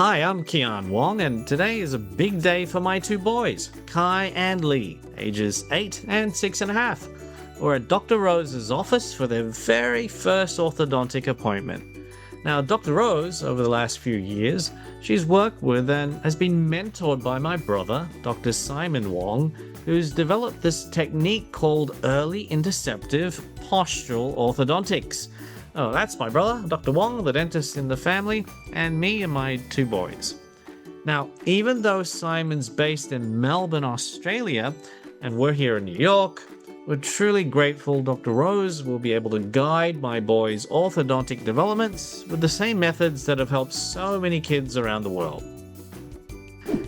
Hi, I'm Kian Wong, and today is a big day for my two boys, Kai and Lee, ages 8 and 6.5. We're at Dr. Rose's office for their very first orthodontic appointment. Now, Dr. Rose, over the last few years, she's worked with and has been mentored by my brother, Dr. Simon Wong, who's developed this technique called early interceptive postural orthodontics. Oh, that's my brother, Dr. Wong, the dentist in the family, and me and my two boys. Now, even though Simon's based in Melbourne, Australia, and we're here in New York, we're truly grateful Dr. Rose will be able to guide my boys' orthodontic developments with the same methods that have helped so many kids around the world.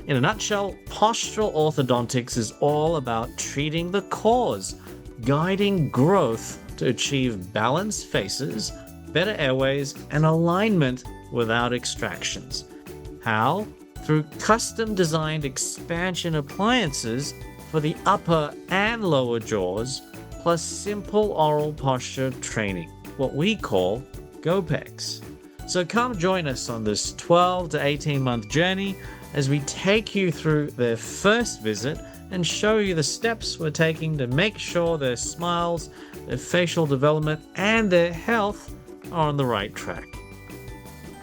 In a nutshell, postural orthodontics is all about treating the cause, guiding growth to achieve balanced faces, better airways, and alignment without extractions. How? Through custom-designed expansion appliances for the upper and lower jaws, plus simple oral posture training, what we call GoPex. So come join us on this 12 to 18-month journey as we take you through their first visit and show you the steps we're taking to make sure their smiles, their facial development, and their health are on the right track.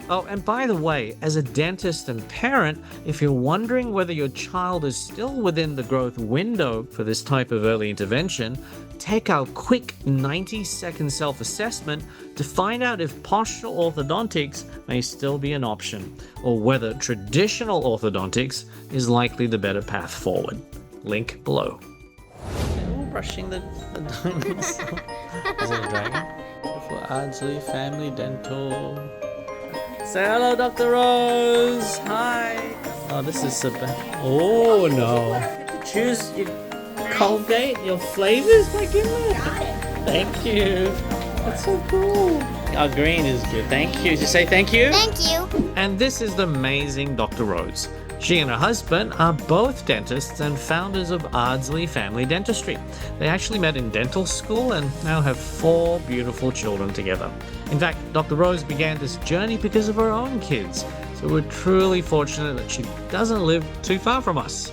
Oh, and by the way, as a dentist and parent, if you're wondering whether your child is still within the growth window for this type of early intervention, take our quick 90-second self-assessment to find out if postural orthodontics may still be an option, or whether traditional orthodontics is likely the better path forward. Link below. They're all brushing the dinosaur. Is it a dragon? For Ardsley Family Dental. Say hello, Dr. Rose. Hi. Oh, this is so bad. Oh no. Choose your Colgate, your flavors. My goodness. Thank you. That's so cool. Our green is good. Thank you. Did you say thank you? Thank you. And this is the amazing Dr. Rose. She and her husband are both dentists and founders of Ardsley Family Dentistry. They actually met in dental school and now have 4 beautiful children together. In fact, Dr. Rose began this journey because of her own kids, so we're truly fortunate that she doesn't live too far from us.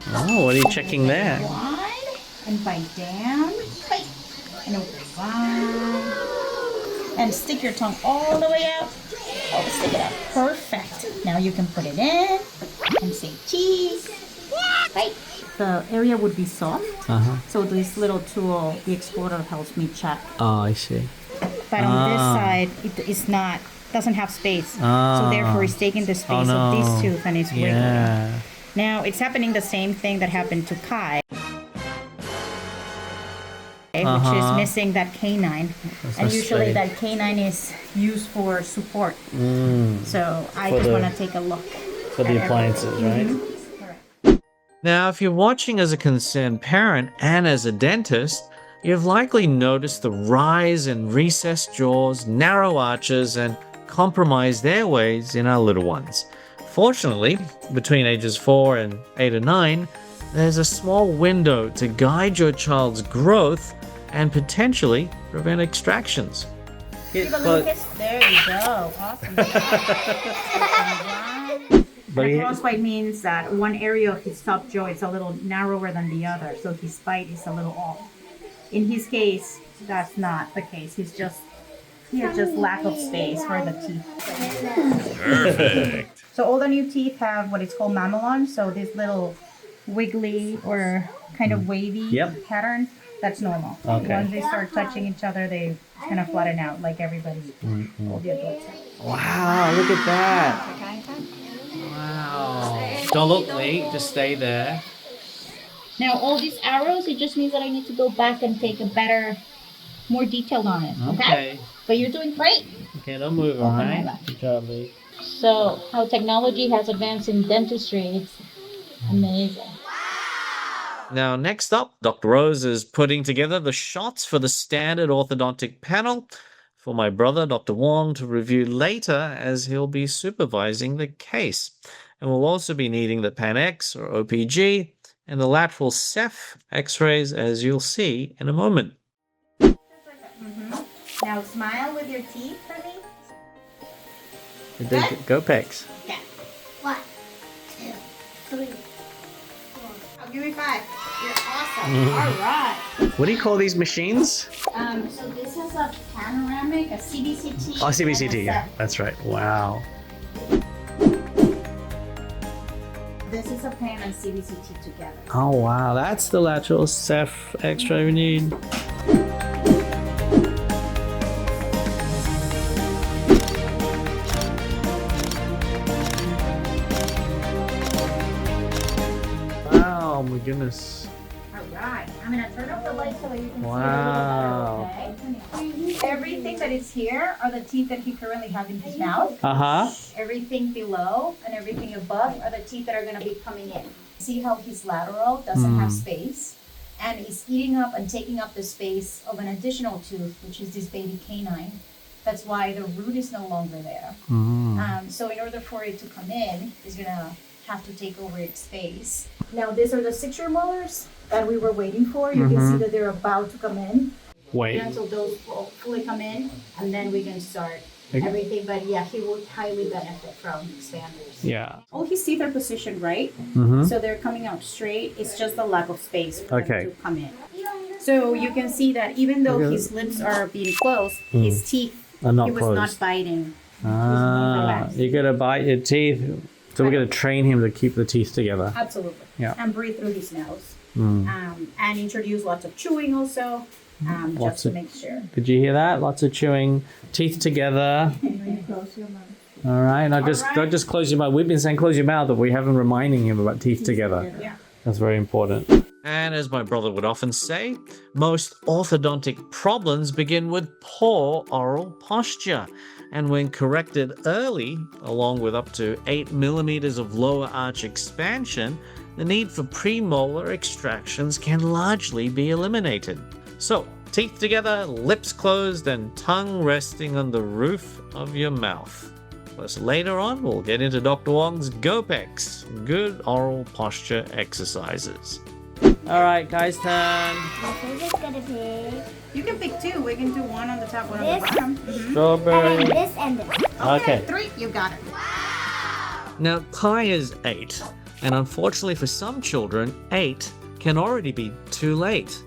Oh, what are you checking there? Wide and bite down, tight, and open wide. And stick your tongue all the way out. Oh, stick it out. Perfect. Now you can put it in and say cheese. Right. The area would be soft. So this little tool, the explorer, helps me check. Oh, I see. But on this side, it is not, doesn't have space. So therefore, it's taking the space of these tooth and it's wiggling. Yeah. Now, it's happening the same thing that happened to Kai, which is missing that canine. And usually that canine is used for support. So I just want to take a look. For the appliances, right? Now, if you're watching as a concerned parent and as a dentist, you've likely noticed the rise in recessed jaws, narrow arches, and compromised airways in our little ones. Fortunately, between ages 4 and 8 or 9, there's a small window to guide your child's growth and potentially prevent extractions. Give a little kiss. There you go. Awesome. Crossbite means that one area of his top jaw is a little narrower than the other, so his bite is a little off. In his case, that's not the case. He has just lack of space for the teeth. Perfect. So all the new teeth have what is called mamelon. So this little wiggly or kind of wavy pattern, that's normal. Okay. Once they start touching each other, they kind of flatten out like everybody, all the adults. Wow, look at that. Wow. Don't look, Lee. Just stay there. Now all these arrows, it just means that I need to go back and take a better, more detailed on it. Okay? But you're doing great. Okay, don't move, all right? Good job, Lee. So how technology has advanced in dentistry, it's amazing. Now, next up, Dr. Rose is putting together the shots for the standard orthodontic panel for my brother, Dr. Wong, to review later as he'll be supervising the case. And we'll also be needing the Pan X or OPG and the lateral Ceph x-rays, as you'll see in a moment. Now smile with your teeth for me. Go Pecs. Yeah. 3. I'll give you 5. You're awesome. All right. What do you call these machines? So this is a panoramic, a CBCT. Oh, CBCT, yeah, that's right. Wow. This is a pan and CBCT together. Oh, wow. That's the lateral ceph extra we need. Wow, oh my goodness. All right. I'm going to turn off the light so that you can Wow. see a little better, okay? Everything that is here are the teeth that he currently has in his mouth. Uh-huh. Everything below and everything above are the teeth that are going to be coming in. See how his lateral doesn't have space? And he's eating up and taking up the space of an additional tooth, which is this baby canine. That's why the root is no longer there. So in order for it to come in, it's going to have to take over its space. Now, these are the 6-year molars that we were waiting for. You can see that they're about to come in. Wait. Until those will fully come in, and then we can start everything. But yeah, he will highly benefit from expanders. Yeah. All his teeth are positioned right, so they're coming out straight. It's just the lack of space for them to come in. So you can see that even though his lips are being closed, his teeth, Are not he was closed. not biting. You gotta bite your teeth. So we're gonna train him to keep the teeth together. Absolutely. Yeah. And breathe through his nose. And introduce lots of chewing also, just to make sure. Did you hear that? Lots of chewing. Teeth together. Close your mouth. All right. Don't just close your mouth. We've been saying close your mouth, but we haven't reminding him about teeth together. Yeah. That's very important. And as my brother would often say, most orthodontic problems begin with poor oral posture. And when corrected early, along with up to 8 millimeters of lower arch expansion, the need for premolar extractions can largely be eliminated. So, teeth together, lips closed, and tongue resting on the roof of your mouth. Plus, later on, we'll get into Dr. Wong's GoPex, good oral posture exercises. All right, guys, turn. My favorite's gonna be You can pick 2. We can do one on the top, one on the this, bottom. Strawberry. and this and this. Okay. 3. You got it. Now, Kai is 8, and unfortunately for some children, 8 can already be too late.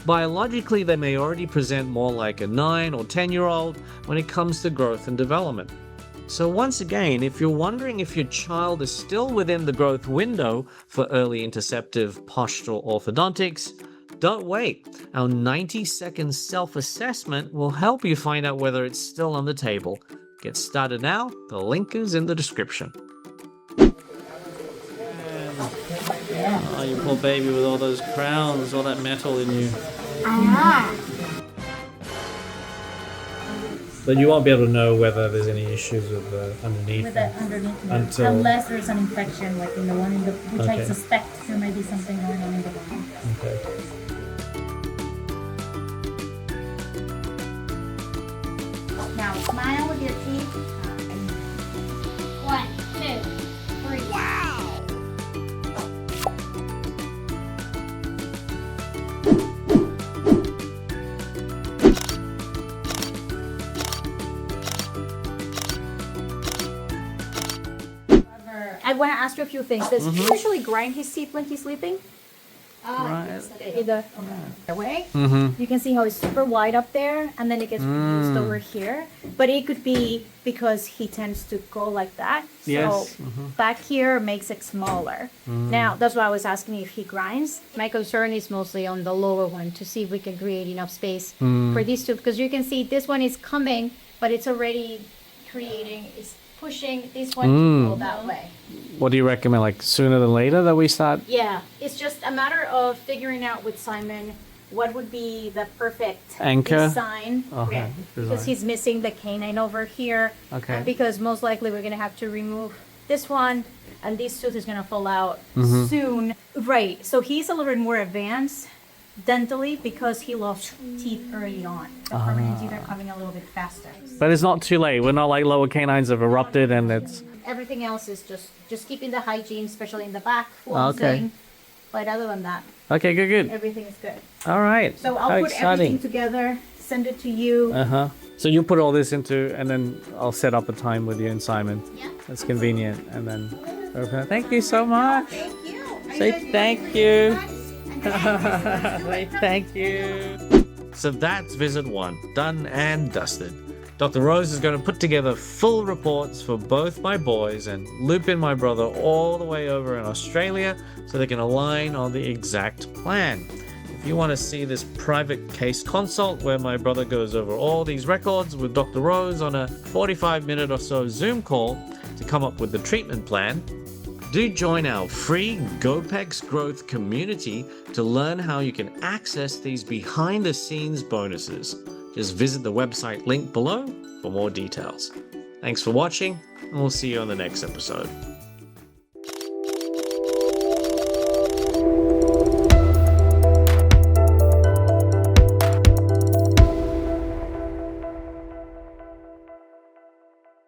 Biologically, they may already present more like a 9 or 10-year-old when it comes to growth and development. So once again, if you're wondering if your child is still within the growth window for early interceptive postural orthodontics, don't wait. Our 90-second self-assessment will help you find out whether it's still on the table. Get started now. The link is in the description. Oh, you poor baby with all those crowns, all that metal in you. But you won't be able to know whether there's any issues with the underneath. With the underneath, Until- unless there's an infection, like in the one in the, which I Okay. suspect there may be something going on in the bone. Okay. Now smile with your teeth. 1, 2, 3. Wow! I want to ask you a few things. Does he usually grind his teeth when he's sleeping? Right. Either way. You can see how it's super wide up there, and then it gets reduced over here. But it could be because he tends to go like that. Yes. So back here makes it smaller. Now, that's why I was asking if he grinds. My concern is mostly on the lower one to see if we can create enough space for these two. Because you can see this one is coming, but it's already creating, it's pushing this one to go that way. What do you recommend? Like sooner than later that we start? Yeah, it's just a matter of figuring out with Simon what would be the perfect Anchor? design. Okay, Yeah, because design. he's missing the canine over here. Okay. Because most likely we're gonna have to remove this one, and this tooth is gonna fall out soon. Right. So he's a little bit more advanced dentally because he lost teeth early on. The permanent teeth are coming a little bit faster. But it's not too late. We're not like lower canines have erupted and it's... Everything else is just keeping the hygiene, especially in the back. Okay. But other than that, Okay, good. everything is good. All right. So I'll How put exciting. everything together, send it to you. Uh-huh. So you put all this into, and then I'll set up a time with you and Simon. Yeah. That's convenient. And then Thank you so much. Thank you. Say thank you. Say thank you. So that's visit 1, done and dusted. Dr. Rose is going to put together full reports for both my boys and loop in my brother all the way over in Australia so they can align on the exact plan. If you want to see this private case consult where my brother goes over all these records with Dr. Rose on a 45-minute or so Zoom call to come up with the treatment plan, do join our free GoPEX Growth community to learn how you can access these behind-the-scenes bonuses. Just visit the website link below for more details. Thanks for watching, and we'll see you on the next episode.